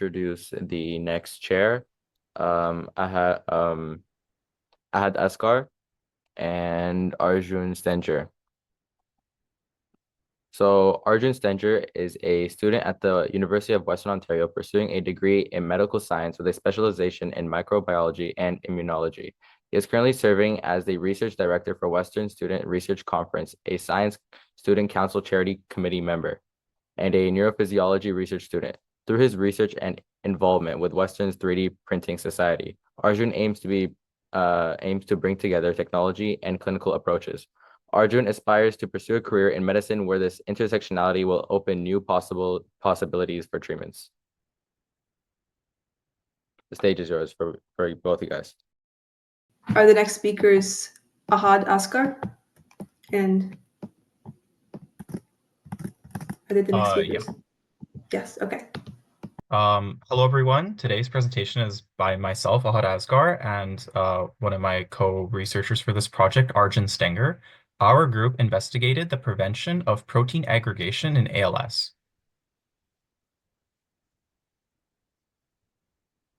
introduce the next chair. I had Asghar and Arjun Stenger. So Arjun Stenger is a student at the University of Western Ontario pursuing a degree in medical science with a specialization in microbiology and immunology. He is currently serving as the research director for Western Student Research Conference, a Science Student Council Charity Committee member, and a neurophysiology research student. Through his research and involvement with Western's 3D Printing Society, Arjun aims to bring together technology and clinical approaches. Arjun aspires to pursue a career in medicine where this intersectionality will open new possibilities for treatments. The stage is yours for both you guys. Are the next speakers Asghar and are they the next speakers? Yeah. Yes, okay. Hello everyone. Today's presentation is by myself, Asghar, and one of my co-researchers for this project, Arjun Stenger. Our group investigated the prevention of protein aggregation in ALS.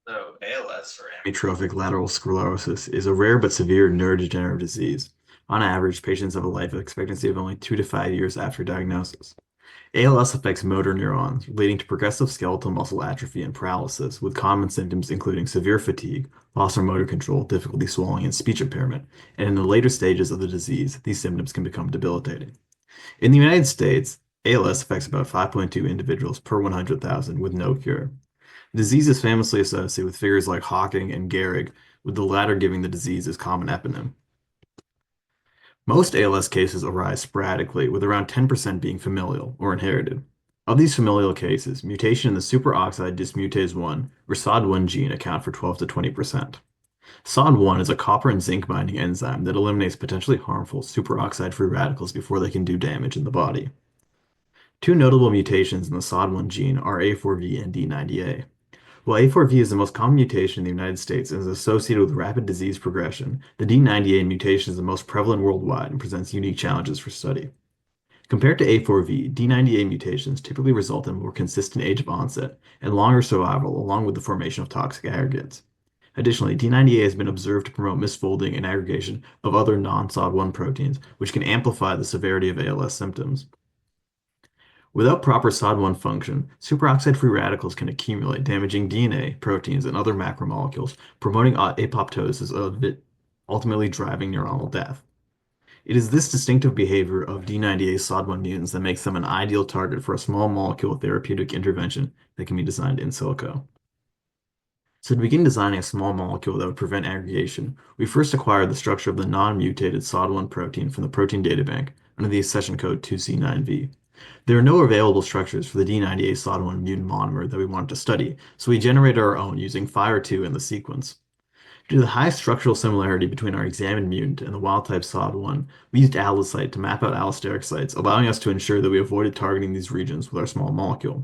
So ALS, or amyotrophic lateral sclerosis, is a rare but severe neurodegenerative disease. On average, patients have a life expectancy of only 2 to 5 years after diagnosis. ALS affects motor neurons, leading to progressive skeletal muscle atrophy and paralysis, with common symptoms including severe fatigue, loss of motor control, difficulty swallowing, and speech impairment. And in the later stages of the disease, these symptoms can become debilitating. In the United States, ALS affects about 5.2 individuals per 100,000 with no cure. The disease is famously associated with figures like Hawking and Gehrig, with the latter giving the disease its common eponym. Most ALS cases arise sporadically, with around 10% being familial or inherited. Of these familial cases, mutation in the superoxide dismutase 1 or SOD1 gene account for 12 to 20%. SOD1 is a copper and zinc binding enzyme that eliminates potentially harmful superoxide free radicals before they can do damage in the body. Two notable mutations in the SOD1 gene are A4V and D90A. While A4V is the most common mutation in the United States and is associated with rapid disease progression, the D90A mutation is the most prevalent worldwide and presents unique challenges for study. Compared to A4V, D90A mutations typically result in more consistent age of onset and longer survival, along with the formation of toxic aggregates. Additionally, D90A has been observed to promote misfolding and aggregation of other non-SOD1 proteins, which can amplify the severity of ALS symptoms. Without proper SOD1 function, superoxide-free radicals can accumulate, damaging DNA, proteins, and other macromolecules, promoting apoptosis of it, ultimately driving neuronal death. It is this distinctive behavior of D90A SOD1 mutants that makes them an ideal target for a small molecule therapeutic intervention that can be designed in silico. So to begin designing a small molecule that would prevent aggregation, we first acquired the structure of the non-mutated SOD1 protein from the protein databank under the accession code 2C9V. There are no available structures for the D90A SOD1 mutant monomer that we wanted to study, so we generated our own using FIRE2 in the sequence. Due to the high structural similarity between our examined mutant and the wild-type SOD1, we used ALLOCYTE to map out allosteric sites, allowing us to ensure that we avoided targeting these regions with our small molecule.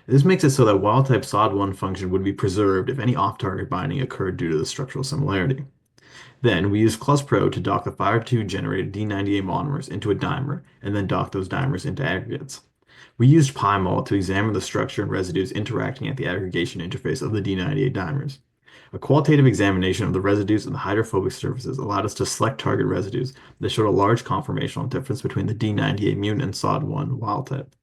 This makes it so that wild-type SOD1 function would be preserved if any off-target binding occurred due to the structural similarity. Then, we used ClusPro to dock the FIRE2-generated D90A monomers into a dimer, and then dock those dimers into aggregates. We used PyMol to examine the structure and residues interacting at the aggregation interface of the D90A dimers. A qualitative examination of the residues and the hydrophobic surfaces allowed us to select target residues that showed a large conformational difference between the D90A mutant and SOD1 wild type.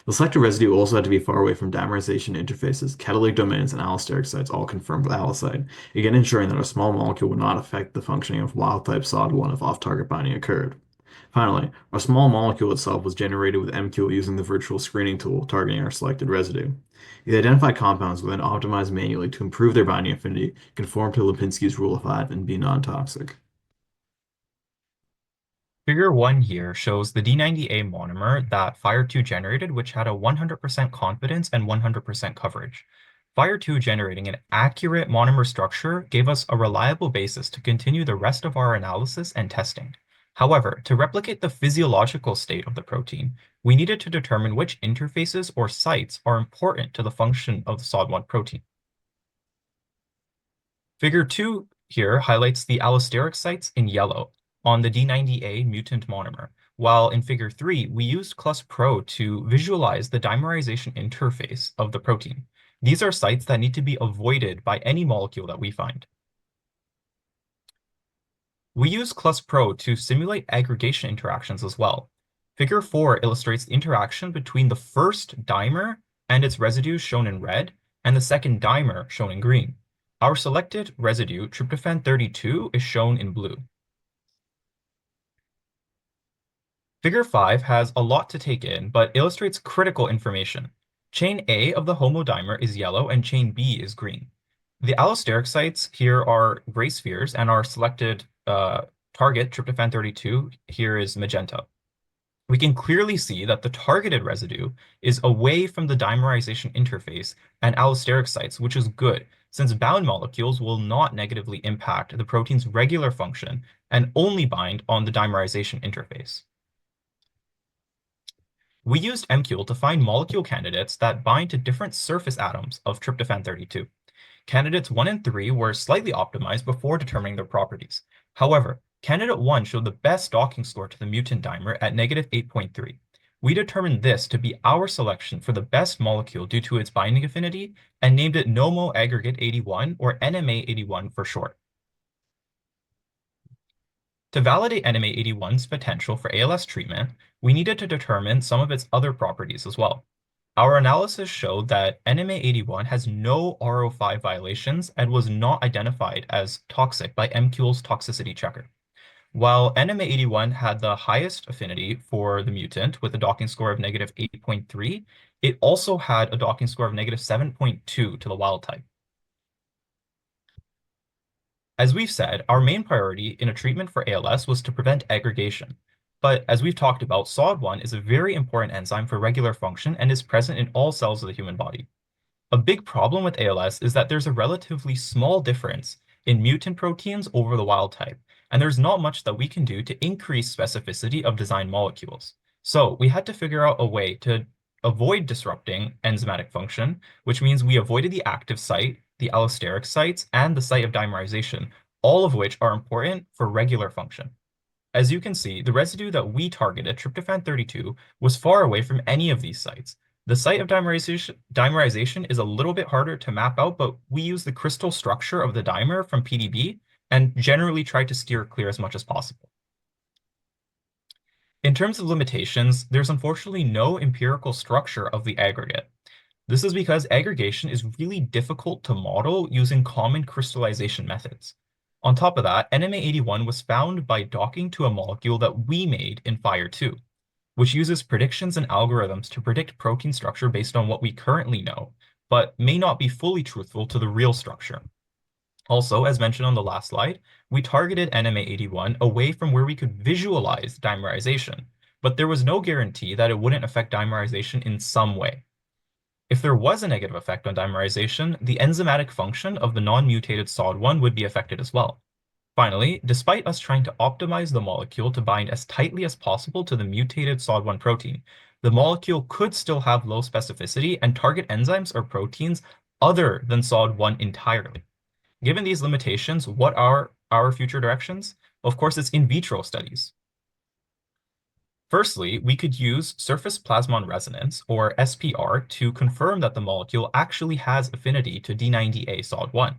The selected residue also had to be far away from dimerization interfaces, catalytic domains, and allosteric sites, all confirmed with ALLOCYTE, again ensuring that a small molecule would not affect the functioning of wild-type SOD1 if off-target binding occurred. Finally, our small molecule itself was generated with MQ using the virtual screening tool targeting our selected residue. The identified compounds were then optimized manually to improve their binding affinity, conform to Lipinski's rule of 5, and be non-toxic. Figure 1 here shows the D90A monomer that FIRE2 generated, which had a 100% confidence and 100% coverage. FIRE2 generating an accurate monomer structure gave us a reliable basis to continue the rest of our analysis and testing. However, to replicate the physiological state of the protein, we needed to determine which interfaces or sites are important to the function of the SOD1 protein. Figure 2 here highlights the allosteric sites in yellow on the D90A mutant monomer, while in figure 3, we used ClusPro to visualize the dimerization interface of the protein. These are sites that need to be avoided by any molecule that we find. We use ClusPro to simulate aggregation interactions as well. Figure 4 illustrates the interaction between the first dimer and its residues shown in red, and the second dimer shown in green. Our selected residue, tryptophan 32, is shown in blue. Figure 5 has a lot to take in, but illustrates critical information. Chain A of the homodimer is yellow and chain B is green. The allosteric sites here are gray spheres, and our selected target, tryptophan 32, here is magenta. We can clearly see that the targeted residue is away from the dimerization interface and allosteric sites, which is good, since bound molecules will not negatively impact the protein's regular function and only bind on the dimerization interface. We used MQL to find molecule candidates that bind to different surface atoms of tryptophan 32. Candidates 1 and 3 were slightly optimized before determining their properties. However, candidate 1 showed the best docking score to the mutant dimer at -8.3. We determined this to be our selection for the best molecule due to its binding affinity and named it NOMO aggregate 81, or NMA 81 for short. To validate NMA 81's potential for ALS treatment, we needed to determine some of its other properties as well. Our analysis showed that NMA 81 has no RO5 violations and was not identified as toxic by MQL's toxicity checker. While NMA 81 had the highest affinity for the mutant with a docking score of -8.3, it also had a docking score of -7.2 to the wild type. As we've said, our main priority in a treatment for ALS was to prevent aggregation. But as we've talked about, SOD1 is a very important enzyme for regular function and is present in all cells of the human body. A big problem with ALS is that there's a relatively small difference in mutant proteins over the wild type, and there's not much that we can do to increase specificity of designed molecules. So we had to figure out a way to avoid disrupting enzymatic function, which means we avoided the active site, the allosteric sites, and the site of dimerization, all of which are important for regular function. As you can see, the residue that we targeted, tryptophan 32, was far away from any of these sites. The site of dimerization is a little bit harder to map out, but we use the crystal structure of the dimer from PDB and generally try to steer clear as much as possible. In terms of limitations, there's unfortunately no empirical structure of the aggregate. This is because aggregation is really difficult to model using common crystallization methods. On top of that, NMA81 was found by docking to a molecule that we made in FIRE2, which uses predictions and algorithms to predict protein structure based on what we currently know, but may not be fully truthful to the real structure. Also, as mentioned on the last slide, we targeted NMA81 away from where we could visualize dimerization, but there was no guarantee that it wouldn't affect dimerization in some way. If there was a negative effect on dimerization, the enzymatic function of the non-mutated SOD1 would be affected as well. Finally, despite us trying to optimize the molecule to bind as tightly as possible to the mutated SOD1 protein, the molecule could still have low specificity and target enzymes or proteins other than SOD1 entirely. Given these limitations, what are our future directions? Of course, it's in vitro studies. Firstly, we could use surface plasmon resonance, or SPR, to confirm that the molecule actually has affinity to D90A SOD1.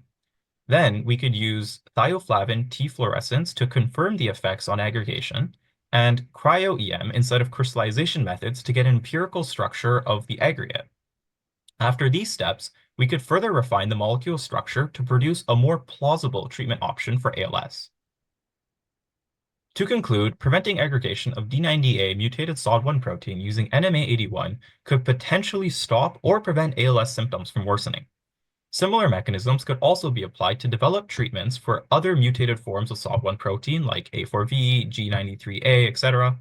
Then we could use thioflavin T fluorescence to confirm the effects on aggregation, and cryo-EM instead of crystallization methods to get an empirical structure of the aggregate. After these steps, we could further refine the molecule structure to produce a more plausible treatment option for ALS. To conclude, preventing aggregation of D90A mutated SOD1 protein using NMA81 could potentially stop or prevent ALS symptoms from worsening. Similar mechanisms could also be applied to develop treatments for other mutated forms of SOD1 protein like A4V, G93A, etc.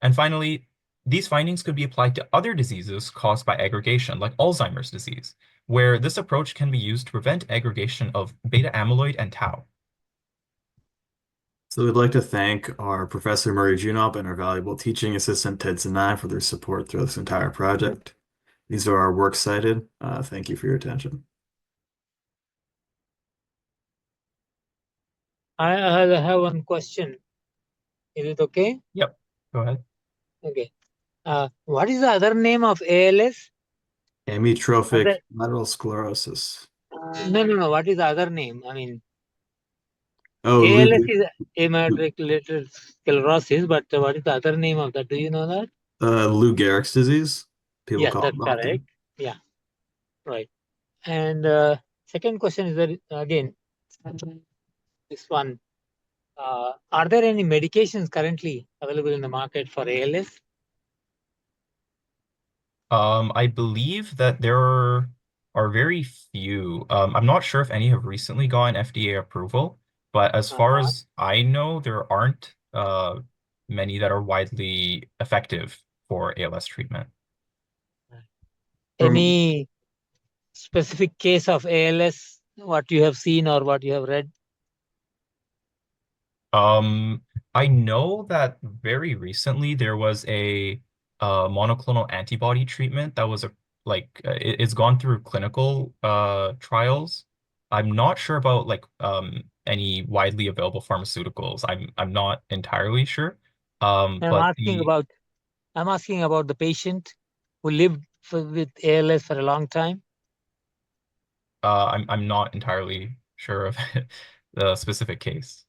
And finally, these findings could be applied to other diseases caused by aggregation, like Alzheimer's disease, where this approach can be used to prevent aggregation of beta amyloid and tau. So we'd like to thank our Professor Murray Junop and our valuable teaching assistant Ted Sinai for their support through this entire project. These are our works cited. Thank you for your attention. I have one question. Is it okay? Yep, go ahead. Okay. What is the other name of ALS? Amyotrophic lateral sclerosis. No. What is the other name? I mean, Oh, ALS is amyotrophic lateral sclerosis, but what is the other name of that? Do you know that? Lou Gehrig's disease. People Yes, call that's it often. correct. Yeah, right. And second question is that again, this one. Are there any medications currently available in the market for ALS? I believe that there are very few. I'm not sure if any have recently gotten FDA approval, but as far as I know, there aren't many that are widely effective for ALS treatment. Any specific case of ALS, what you have seen or what you have read? I know that very recently there was a monoclonal antibody treatment that was it's gone through clinical trials. I'm not sure about any widely available pharmaceuticals. I'm not entirely sure. I'm But asking about the patient who lived with ALS for a long time. I'm not entirely sure of the specific case.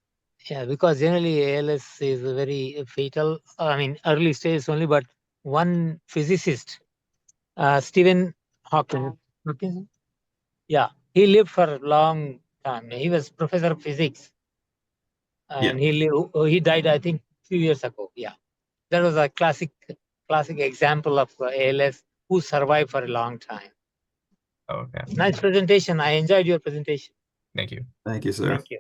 Yeah, because generally ALS is a very fatal, I mean, early stage only, but one physicist, Stephen Hawking, yeah, he lived for a long time. He was professor of physics, and he died, I think, few years ago. Yeah, that was a classic example of ALS who survived for a long time. Okay. Nice presentation. I enjoyed your presentation. Thank you. Thank you, sir. Thank you.